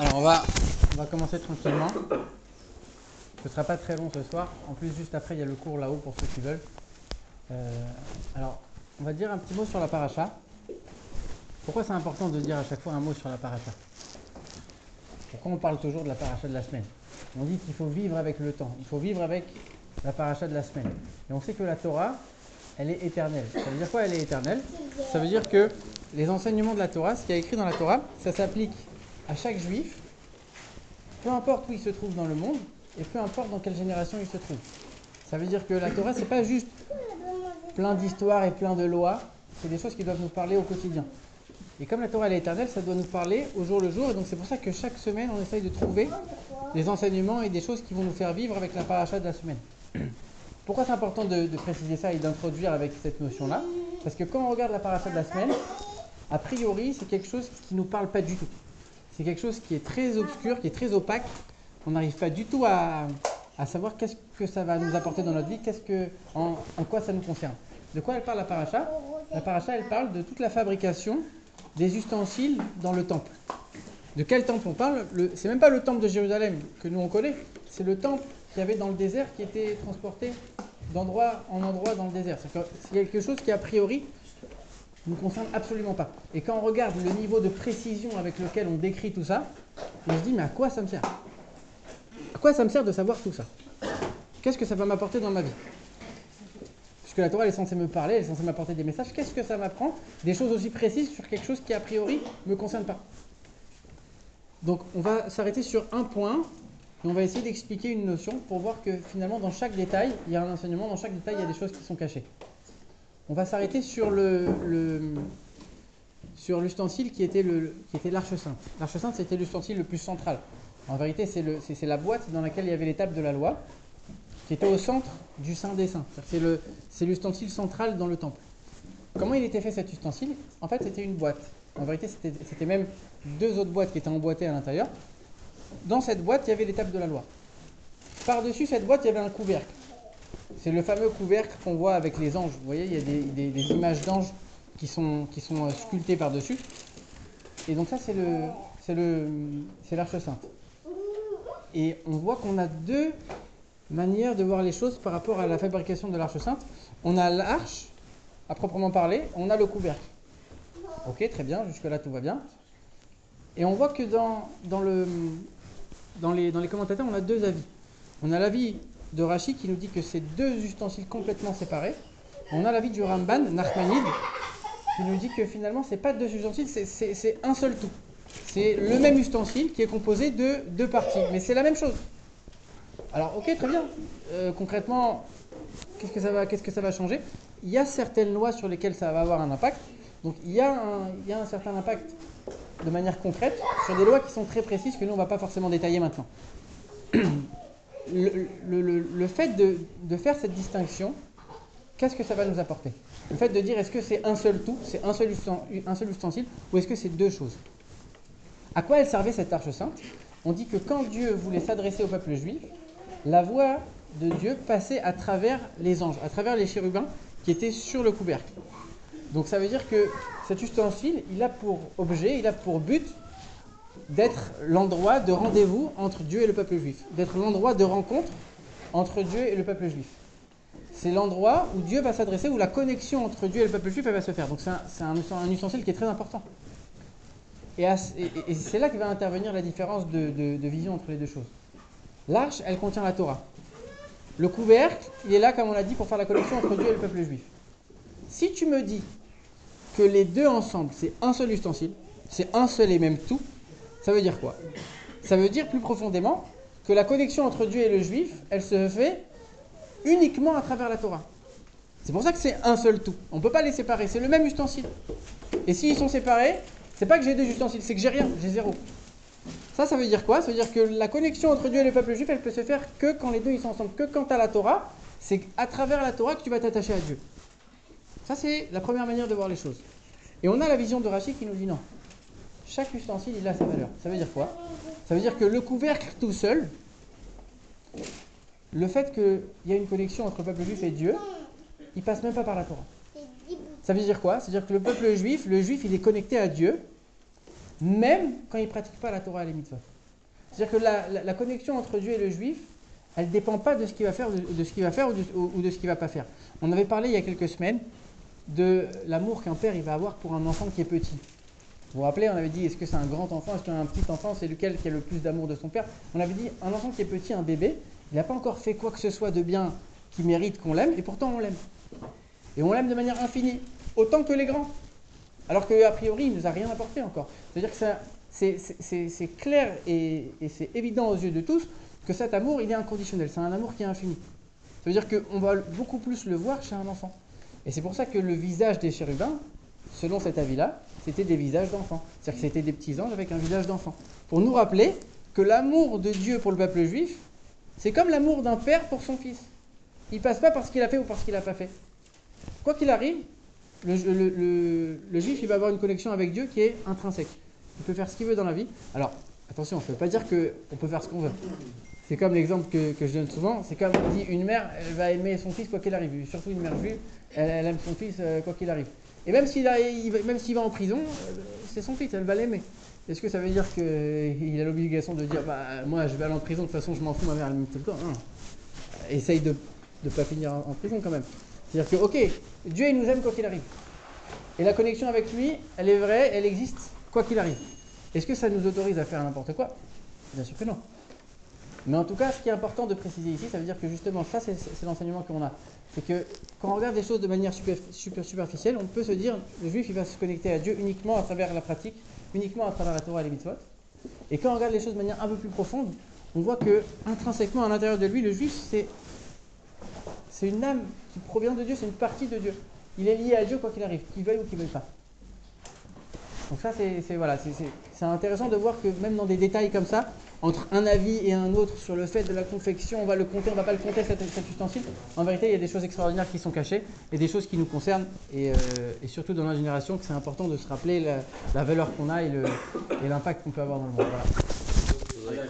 Alors on va commencer tranquillement. Ce ne sera pas très long ce soir. En plus, juste après, il y a le cours là-haut pour ceux qui veulent. Alors, on va dire un petit mot sur la paracha. Pourquoi c'est important de dire à chaque fois un mot sur la paracha? Pourquoi on parle toujours de la paracha de la semaine? On dit qu'il faut vivre avec le temps. Il faut vivre avec la paracha de la semaine. Et on sait que la Torah, elle est éternelle. Ça veut dire quoi, elle est éternelle? Ça veut dire que les enseignements de la Torah, ce qui est écrit dans la Torah, ça s'applique à chaque juif, peu importe où il se trouve dans le monde, et peu importe dans quelle génération il se trouve. Ça veut dire que la Torah, c'est pas juste plein d'histoires et plein de lois, c'est des choses qui doivent nous parler au quotidien. Et comme la Torah elle est éternelle, ça doit nous parler au jour le jour, et donc c'est pour ça que chaque semaine, on essaye de trouver des enseignements et des choses qui vont nous faire vivre avec la paracha de la semaine. Pourquoi c'est important de préciser ça et d'introduire avec cette notion-là? Parce que quand on regarde la paracha de la semaine, a priori, c'est quelque chose qui ne nous parle pas du tout. C'est quelque chose qui est très obscur, qui est très opaque. On n'arrive pas du tout à savoir qu'est-ce que ça va nous apporter dans notre vie, en quoi ça nous concerne. De quoi elle parle la paracha? La paracha, elle parle de toute la fabrication des ustensiles dans le temple. De quel temple on parle? C'est même pas le temple de Jérusalem que nous on connaît, c'est le temple qu'il y avait dans le désert qui était transporté d'endroit en endroit dans le désert. C'est quelque chose qui a priori ne nous concerne absolument pas. Et quand on regarde le niveau de précision avec lequel on décrit tout ça, on se dit mais à quoi ça me sert? À quoi ça me sert de savoir tout ça? Qu'est-ce que ça va m'apporter dans ma vie? Puisque la Torah elle est censée me parler, elle est censée m'apporter des messages, qu'est-ce que ça m'apprend? Des choses aussi précises sur quelque chose qui a priori ne me concerne pas. Donc on va s'arrêter sur un point et on va essayer d'expliquer une notion pour voir que finalement dans chaque détail, il y a un enseignement, dans chaque détail il y a des choses qui sont cachées. On va s'arrêter sur l'ustensile qui était l'Arche Sainte. L'Arche Sainte c'était l'ustensile le plus central. En vérité c'est la boîte dans laquelle il y avait les tables de la loi qui était au centre du Saint des Saints. C'est l'ustensile central dans le temple. Comment il était fait cet ustensile? En fait c'était une boîte. En vérité c'était même deux autres boîtes qui étaient emboîtées à l'intérieur. Dans cette boîte, il y avait les tables de la loi. Par-dessus cette boîte, il y avait un couvercle. C'est le fameux couvercle qu'on voit avec les anges. Vous voyez, il y a des images d'anges qui sont sculptées par-dessus. Et donc ça, c'est l'Arche Sainte. Et on voit qu'on a deux manières de voir les choses par rapport à la fabrication de l'Arche Sainte. On a l'arche, à proprement parler, on a le couvercle. Ok, très bien, jusque-là tout va bien. Et on voit que dans les commentateurs, on a deux avis. On a l'avis de Rashi qui nous dit que c'est deux ustensiles complètement séparés. On a l'avis du Ramban, Nachmanide, qui nous dit que finalement, c'est pas deux ustensiles, c'est un seul tout. C'est le même ustensile qui est composé de deux parties, mais c'est la même chose. Alors, ok, très bien. Concrètement, qu'est-ce que ça va changer? Il y a certaines lois sur lesquelles ça va avoir un impact. Donc, il y a un certain impact de manière concrète sur des lois qui sont très précises que nous on ne va pas forcément détailler maintenant. Le fait de faire cette distinction, qu'est-ce que ça va nous apporter? Le fait de dire est-ce que c'est un seul tout, c'est un seul ustensile, ou est-ce que c'est deux choses? À quoi elle servait cette arche sainte? On dit que quand Dieu voulait s'adresser au peuple juif, la voix de Dieu passait à travers les anges, à travers les chérubins qui étaient sur le couvercle. Donc ça veut dire que cet ustensile, il a pour objet, il a pour but d'être l'endroit de rendez-vous entre Dieu et le peuple juif, d'être l'endroit de rencontre entre Dieu et le peuple juif. C'est l'endroit où Dieu va s'adresser, où la connexion entre Dieu et le peuple juif elle va se faire. Donc c'est un ustensile qui est très important. Et c'est là que va intervenir la différence de vision entre les deux choses. L'arche, elle contient la Torah. Le couvercle, il est là, comme on l'a dit, pour faire la connexion entre Dieu et le peuple juif. Si tu me dis que les deux ensemble, c'est un seul ustensile, c'est un seul et même tout, ça veut dire quoi? Ça veut dire plus profondément que la connexion entre Dieu et le juif, elle se fait uniquement à travers la Torah. C'est pour ça que c'est un seul tout. On ne peut pas les séparer, c'est le même ustensile. Et s'ils sont séparés, c'est pas que j'ai deux ustensiles, c'est que j'ai rien, j'ai zéro. Ça veut dire quoi? Ça veut dire que la connexion entre Dieu et le peuple juif, elle peut se faire que quand les deux ils sont ensemble, que quand tu as la Torah, c'est à travers la Torah que tu vas t'attacher à Dieu. Ça, c'est la première manière de voir les choses. Et on a la vision de Rashi qui nous dit non. Chaque ustensile, il a sa valeur. Ça veut dire quoi? Ça veut dire que le couvercle tout seul, le fait qu'il y a une connexion entre le peuple juif et Dieu, il passe même pas par la Torah. Ça veut dire quoi? C'est-à-dire que le peuple juif, il est connecté à Dieu même quand il ne pratique pas la Torah et les mitzvot. C'est-à-dire que la connexion entre Dieu et le juif, elle ne dépend pas de ce qu'il va faire, de ce qu'il va faire ou de ce qu'il ne va pas faire. On avait parlé il y a quelques semaines de l'amour qu'un père il va avoir pour un enfant qui est petit. Vous vous rappelez, on avait dit, est-ce que c'est un grand enfant, est-ce qu'un petit enfant, c'est lequel qui a le plus d'amour de son père? On avait dit, un enfant qui est petit, un bébé, il n'a pas encore fait quoi que ce soit de bien qui mérite qu'on l'aime, et pourtant on l'aime. Et on l'aime de manière infinie, autant que les grands. Alors qu'a priori, il ne nous a rien apporté encore. C'est-à-dire que c'est clair et c'est évident aux yeux de tous que cet amour, il est inconditionnel. C'est un amour qui est infini. Ça veut dire qu'on va beaucoup plus le voir chez un enfant. Et c'est pour ça que le visage des chérubins, selon cet avis-là, c'était des visages d'enfants. C'est-à-dire que c'était des petits anges avec un visage d'enfant. Pour nous rappeler que l'amour de Dieu pour le peuple juif, c'est comme l'amour d'un père pour son fils. Il ne passe pas par ce qu'il a fait ou par ce qu'il n'a pas fait. Quoi qu'il arrive, le juif, il va avoir une connexion avec Dieu qui est intrinsèque. Il peut faire ce qu'il veut dans la vie. Alors, attention, ça ne veut pas dire qu'on peut faire ce qu'on veut. C'est comme l'exemple que je donne souvent. C'est comme on dit, une mère, elle va aimer son fils quoi qu'il arrive. Surtout une mère juive, elle aime son fils quoi qu'il arrive. Et même s'il va en prison, c'est son fils, elle va l'aimer. Est-ce que ça veut dire qu'il a l'obligation de dire, moi je vais aller en prison, de toute façon je m'en fous, ma mère elle m'aime tout le temps. Non. Essaye de ne pas finir en prison quand même. C'est-à-dire que, ok, Dieu il nous aime quoi qu'il arrive. Et la connexion avec lui, elle est vraie, elle existe quoi qu'il arrive. Est-ce que ça nous autorise à faire n'importe quoi? Bien sûr que non. Mais en tout cas, ce qui est important de préciser ici, ça veut dire que justement, ça c'est l'enseignement qu'on a. C'est que quand on regarde les choses de manière superficielle, on peut se dire, le juif il va se connecter à Dieu uniquement à travers la pratique, uniquement à travers la Torah et les mitzvot. Et quand on regarde les choses de manière un peu plus profonde, on voit que intrinsèquement à l'intérieur de lui, le juif c'est une âme qui provient de Dieu, c'est une partie de Dieu. Il est lié à Dieu quoi qu'il arrive, qu'il veuille ou qu'il ne veuille pas. Donc ça c'est intéressant de voir que même dans des détails comme ça, entre un avis et un autre sur le fait de la confection, on va le compter, on ne va pas le compter cet ustensile. En vérité, il y a des choses extraordinaires qui sont cachées et des choses qui nous concernent et surtout dans notre génération que c'est important de se rappeler la valeur qu'on a et l'impact qu'on peut avoir dans le monde. Voilà.